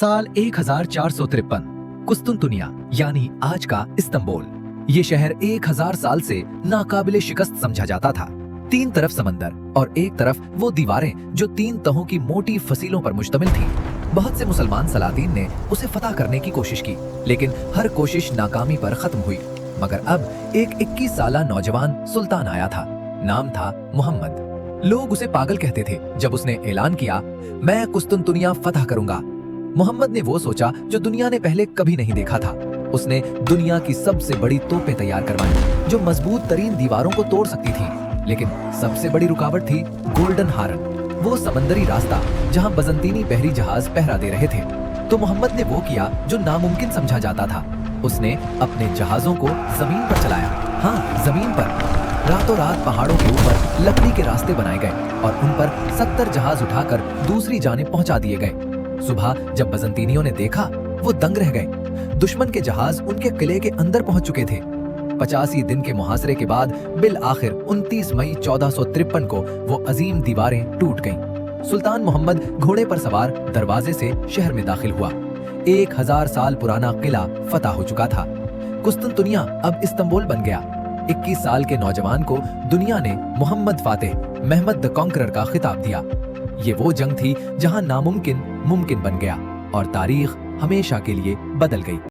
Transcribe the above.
साल 1453 कुस्तुनतुनिया यानी आज का इस्तांबुल। ये शहर 1000 साल से नाकाबिले शिकस्त समझा जाता था। तीन तरफ समंदर और एक तरफ वो दीवारें जो 3 तहों की मोटी फसीलों पर मुश्तमिल थी। बहुत से मुसलमान सलातीन ने उसे फतह करने की कोशिश की, लेकिन हर कोशिश नाकामी पर खत्म हुई। मगर अब एक 21 साला नौजवान सुल्तान आया था। नाम था मोहम्मद। लोग उसे पागल कहते थे जब उसने ऐलान किया, मैं कुस्तुनतुनिया फतह करूंगा। मोहम्मद ने वो सोचा जो दुनिया ने पहले कभी नहीं देखा था। उसने दुनिया की सबसे बड़ी तोपें तैयार करवाई जो मजबूत तरीन दीवारों को तोड़ सकती थी। लेकिन सबसे बड़ी रुकावट थी गोल्डन हारन, वो समंदरी रास्ता जहां बजंतीनी बहरी जहाज पहरा दे रहे थे। तो मोहम्मद ने वो किया जो नामुमकिन समझा जाता था। उसने अपने जहाजों को जमीन पर चलाया। हाँ, जमीन पर। रातों रात पहाड़ों के ऊपर लकड़ी के रास्ते बनाए गए और उन पर 70 जहाज उठाकर दूसरी जानिब पहुंचा दिए गए। सुबह जब बजंतीनियों ने देखा, वो दंग रह गए। दुश्मन के जहाज उनके किले के अंदर पहुंच चुके थे। 85 दिन के मुहासरे के बाद बिल आखिर 29 मई 1453 को वो अजीम दीवारें टूट गईं। सुल्तान मोहम्मद घोड़े पर सवार दरवाजे से शहर में दाखिल हुआ। 1000 साल पुराना किला फतह हो चुका था। कुस्तुनतुनिया अब इस्तांबुल बन गया। 21 साल के नौजवान को दुनिया ने मोहम्मद फातेह, महमद द कॉन्करर का खिताब दिया। ये वो जंग थी जहां नामुमकिन मुमकिन बन गया और तारीख हमेशा के लिए बदल गई।